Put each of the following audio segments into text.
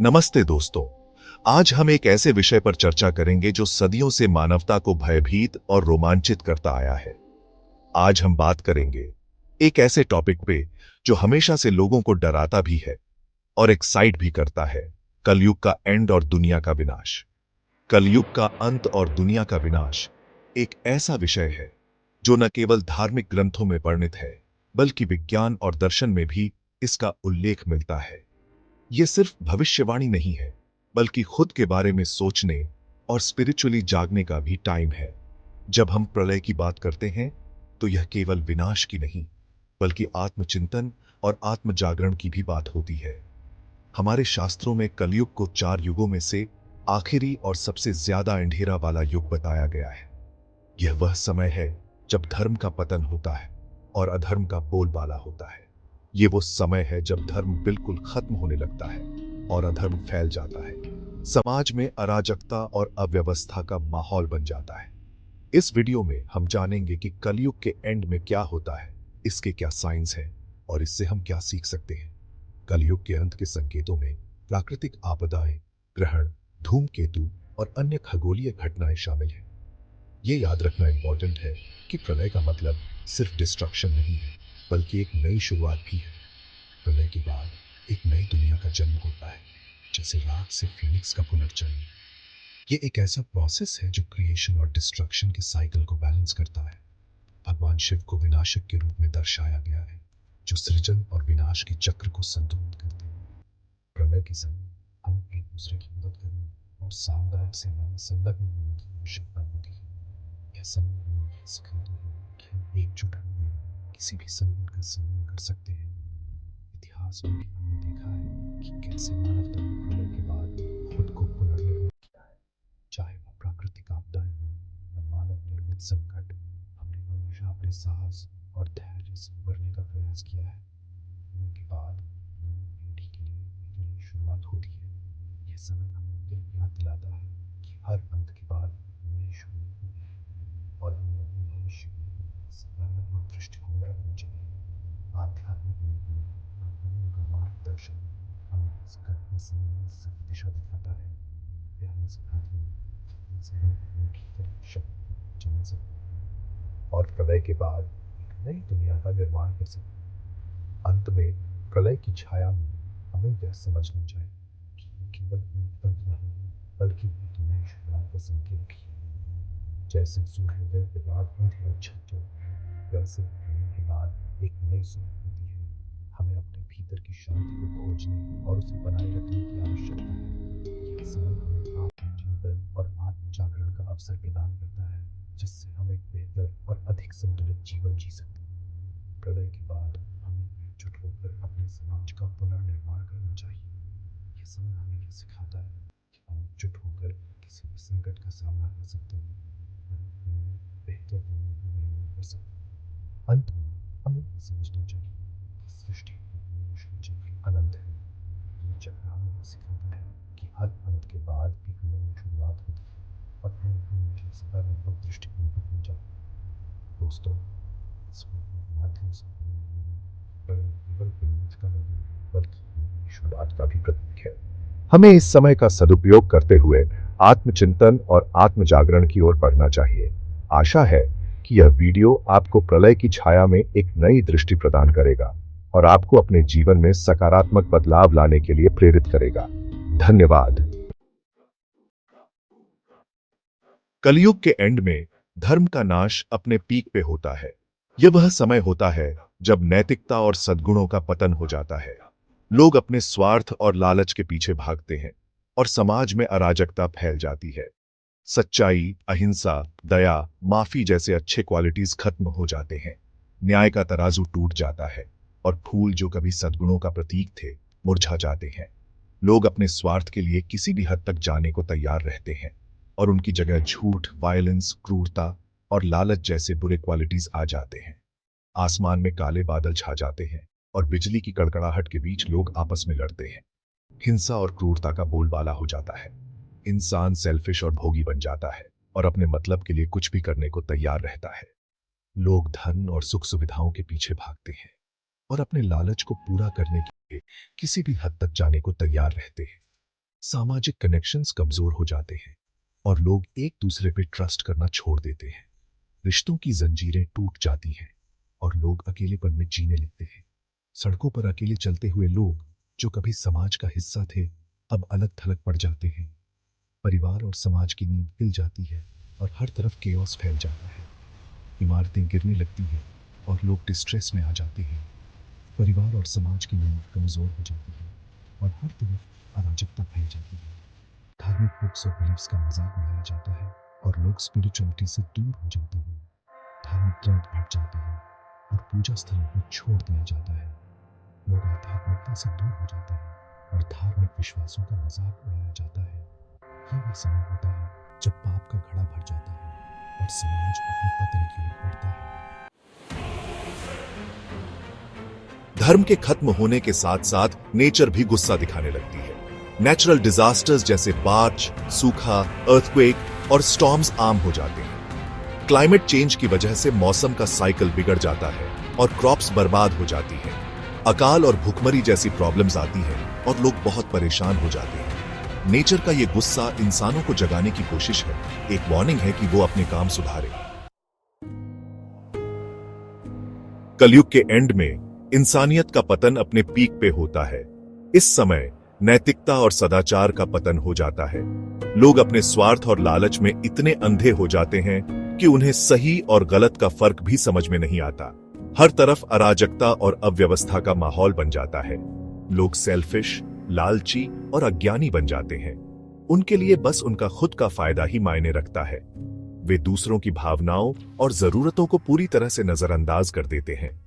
नमस्ते दोस्तों। आज हम एक ऐसे विषय पर चर्चा करेंगे जो सदियों से मानवता को भयभीत और रोमांचित करता आया है। आज हम बात करेंगे एक ऐसे टॉपिक पे जो हमेशा से लोगों को डराता भी है और एक्साइट भी करता है। कलयुग का एंड और दुनिया का विनाश। कलयुग का अंत और दुनिया का विनाश एक ऐसा विषय है जो न केवल धार्मिक ग्रंथों में वर्णित है, बल्कि विज्ञान और दर्शन में भी इसका उल्लेख मिलता है। यह सिर्फ भविष्यवाणी नहीं है, बल्कि खुद के बारे में सोचने और स्पिरिचुअली जागने का भी टाइम है। जब हम प्रलय की बात करते हैं, तो यह केवल विनाश की नहीं, बल्कि आत्मचिंतन और आत्म जागरण की भी बात होती है। हमारे शास्त्रों में कलयुग को 4 युगों में से आखिरी और सबसे ज्यादा अंधेरा वाला युग बताया गया है। यह वह समय है जब धर्म का पतन होता है और अधर्म का बोलबाला होता है। ये वो समय है जब धर्म बिल्कुल खत्म होने लगता है और अधर्म फैल जाता है। समाज में अराजकता और अव्यवस्था का माहौल बन जाता है। इस वीडियो में हम जानेंगे कि कलयुग के एंड में क्या होता है, इसके क्या साइंस हैं और इससे हम क्या सीख सकते हैं। कलयुग के अंत के संकेतों में प्राकृतिक आपदाएं, ग्रहण, धूमकेतु और अन्य खगोलीय घटनाएं शामिल हैं। ये याद रखना इंपॉर्टेंट है कि प्रलय का मतलब सिर्फ डिस्ट्रक्शन नहीं है, बल्कि एक नई शुरुआत भी है। प्रलय के बाद एक नई दुनिया का जन्म होता है, जैसे राख से फीनिक्स का पुनर्जन्म। ये एक ऐसा प्रोसेस है जो क्रिएशन और डिस्ट्रक्शन के साइकिल को बैलेंस करता है। भगवान शिव को विनाशक के रूप में दर्शाया गया है, जो सृजन और विनाश के चक्र को संतुलित करते हैं। प्रलय के समय हम एक दूसरे की मदद करने और सामुदायिक सेवा में संलग्न होने की आवश्यकता होती है। यह समय हमें सिखाता है कि हम एकजुट होकर किसी भी संकट का सामना कर सकते हैं। इतिहास में भी हमने देखा है कि कैसे मानवता ने प्रलय के बाद खुद को पुनर्निर्मित किया है। चाहे वह प्राकृतिक आपदाएं हों या मानव निर्मित संकट, हमने हमेशा अपने साहस और धैर्य से उभरने का प्रयास किया है। उनके बाद नई पीढ़ी के लिए एक नई शुरुआत होती है। यह समय हमें यह याद दिलाता है कि हर अंत के बाद नई शुरुआत होती है और हमें अपने भविष्य की सकारात्मक दृष्टिकोण रखनी चाहिए। आध्यात्मिक नीति और गुरुओं का मार्गदर्शन हमें संकट में समय में सही दिशा दिखाता है। यह हमें सिखाते हैं कि कैसे हम अपने भीतर की शक्ति को पहचान सकते हैं और प्रलय के बाद एक नई दुनिया का निर्माण कर सकते हैं। अंत में प्रलय की छाया में हमें यह समझना चाहिए कि ये केवल एक अंत नहीं है, बल्कि एक नई शुरुआत का संकेत भी है। जैसे सूर्योदय के बाद अंधेरा छट जाता है, वैसे प्रलय के बाद एक नई सुबह होती है। हमें अपने भीतर की शांति को खोजने और उसे बनाए रखने की आवश्यकता है। यह समय हमें आत्मचिंतन और आत्म जागरण का अवसर प्रदान करता है, जिससे हम एक बेहतर और अधिक संतुलित जीवन जी सकते हैं। प्रलय के बाद हमें एकजुट होकर अपने समाज का पुनर्निर्माण करना चाहिए। यह समय हमें यह सिखाता है कि हम एकजुट होकर किसी भी संकट का सामना कर सकते हैं और एक नई, बेहतर दुनिया का निर्माण कर सकते हैं। अंत में हमें यह समझना चाहिए कि सृष्टि एक मनुष्य चक्र अनंत है। ये चक्र हमें यह सिखाता है कि हर अंत के बाद एक नई शुरुआत होती है और हमें हमेशा सकारात्मक दृष्टिकोण रखना चाहिए। दोस्तों, इस वीडियो के माध्यम से केवल विनाश का नहीं, बल्कि नई शुरुआत का भी प्रतीक है। हमें इस समय का सदुपयोग करते हुए आत्मचिंतन और आत्म जागरण की ओर बढ़ना चाहिए। आशा है कि यह वीडियो आपको प्रलय की छाया में एक नई दृष्टि प्रदान करेगा और आपको अपने जीवन में सकारात्मक बदलाव लाने के लिए प्रेरित करेगा। धन्यवाद। कलयुग के एंड में धर्म का नाश अपने पीक पे होता है। यह वह समय होता है जब नैतिकता और सद्गुणों का पतन हो जाता है। लोग अपने स्वार्थ और लालच के पीछे भागते हैं और समाज में अराजकता फैल जाती है। सच्चाई, अहिंसा, दया, माफी जैसे अच्छे क्वालिटीज खत्म हो जाते हैं। न्याय का तराजू टूट जाता है और फूल जो कभी सद्गुणों का प्रतीक थे, मुरझा जाते हैं। लोग अपने स्वार्थ के लिए किसी भी हद तक जाने को तैयार रहते हैं और उनकी जगह झूठ, वायलेंस, क्रूरता और लालच जैसे बुरे क्वालिटीज आ जाते हैं। आसमान में काले बादल छा जाते हैं और बिजली की कड़कड़ाहट के बीच लोग आपस में लड़ते हैं। हिंसा और क्रूरता का बोलबाला हो जाता है। इंसान सेल्फिश और भोगी बन जाता है और अपने मतलब के लिए कुछ भी करने को तैयार रहता है। लोग धन और सुख सुविधाओं के पीछे भागते हैं और अपने लालच को पूरा करने के लिए किसी भी हद तक जाने को तैयार रहते हैं। सामाजिक कनेक्शंस कमजोर हो जाते हैं और लोग एक दूसरे पे ट्रस्ट करना छोड़ देते हैं। रिश्तों की जंजीरें टूट जाती हैं और लोग अकेलेपन में जीने लगते हैं। सड़कों पर अकेले चलते हुए लोग जो कभी समाज का हिस्सा थे अब अलग थलग पड़ जाते हैं। परिवार और समाज की नींव हिल जाती है और हर तरफ केओस फैल जाता है। इमारतें गिरने लगती हैं और लोग डिस्ट्रेस में आ जाते हैं। परिवार और समाज की नींव कमजोर हो जाती है और हर तरफ अराजकता फैल जाती है। धार्मिक बुक्स और बिलीफ्स का मजाक उड़ाया जाता है और लोग स्पिरिचुअलिटी से दूर हो जाते हैं। धार्मिक ग्रंथ हट जाते हैं और पूजा स्थलों को छोड़ दिया जाता है। लोग आध्यात्मिकता से दूर हो जाते हैं और धार्मिक विश्वासों का मजाक उड़ाया जाता है। ये वह समय होता है जब पाप का घड़ा भर जाता है और समाज अपने पतन की ओर बढ़ता है। धर्म के खत्म होने के साथ साथ नेचर भी गुस्सा दिखाने लगती है। नेचुरल डिजास्टर्स जैसे बाढ़, सूखा, अर्थक्वेक और स्टॉर्म्स आम हो जाते हैं। क्लाइमेट चेंज की वजह से मौसम का साइकिल बिगड़ जाता है और क्रॉप्स बर्बाद हो जाती है। अकाल और भूखमरी जैसी प्रॉब्लम्स आती हैं और लोग बहुत परेशान हो जाते हैं। नेचर का ये गुस्सा इंसानों को जगाने की कोशिश है, एक वार्निंग है कि वो अपने काम सुधारे। कलयुग के एंड में इंसानियत का पतन अपने पीक पे होता है। इस समय नैतिकता और सदाचार का पतन हो जाता है। लोग अपने स्वार्थ और लालच में इतने अंधे हो जाते हैं कि उन्हें सही और गलत का फर्क भी समझ में नहीं आता। हर तरफ अराजकता और अव्यवस्था का माहौल बन जाता है। लोग सेल्फिश, लालची और अज्ञानी बन जाते हैं। उनके लिए बस उनका खुद का फायदा ही मायने रखता है। वे दूसरों की भावनाओं और जरूरतों को पूरी तरह से नजरअंदाज कर देते हैं।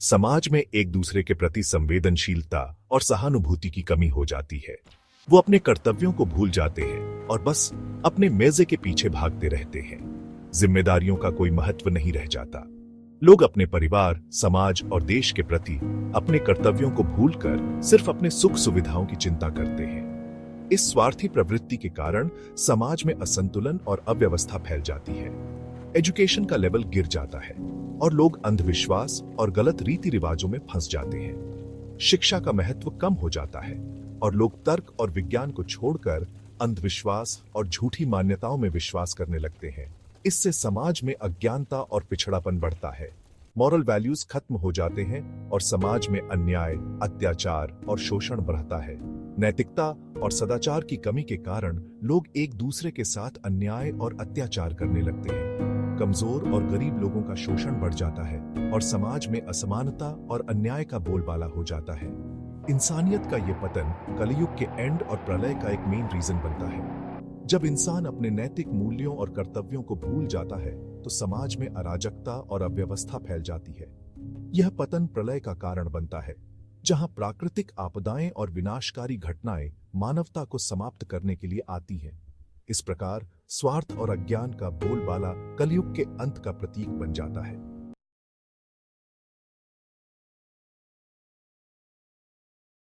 समाज में एक दूसरे के प्रति संवेदनशीलता और सहानुभूति की कमी हो जाती है। वो अपने कर्तव्यों को भूल जाते हैं और बस अपने मेजे के पीछे भागते रहते हैं। जिम्मेदारियों का कोई महत्व नहीं रह जाता। लोग अपने परिवार, समाज और देश के प्रति अपने कर्तव्यों को भूलकर सिर्फ अपने सुख सुविधाओं की चिंता करते हैं। इस स्वार्थी प्रवृत्ति के कारण समाज में असंतुलन और अव्यवस्था फैल जाती है। एजुकेशन का लेवल गिर जाता है और लोग अंधविश्वास और गलत रीति रिवाजों में फंस जाते हैं। शिक्षा का महत्व कम हो जाता है और लोग तर्क और विज्ञान को छोड़कर अंधविश्वास और झूठी मान्यताओं में विश्वास करने लगते हैं। इससे समाज में अज्ञानता और पिछड़ापन बढ़ता है। मॉरल वैल्यूज खत्म हो जाते हैं और समाज में अन्याय, अत्याचार और शोषण बढ़ता है। नैतिकता और सदाचार की कमी के कारण लोग एक दूसरे के साथ अन्याय और अत्याचार करने लगते हैं। कमजोर और गरीब लोगों का शोषण बढ़ जाता है और समाज में असमानता और अन्याय का बोलबाला हो जाता है। इंसानियत का यह पतन कलयुग के एंड और प्रलय का एक मेन रीजन बनता है। जब इंसान अपने नैतिक मूल्यों और कर्तव्यों को भूल जाता है तो समाज में अराजकता और अव्यवस्था फैल जाती है। यह पतन प्रलय का कारण बनता है, जहां प्राकृतिक आपदाएं और विनाशकारी घटनाएं मानवता को समाप्त करने के लिए आती हैं। इस प्रकार स्वार्थ और अज्ञान का बोलबाला कलयुग के अंत का प्रतीक बन जाता है।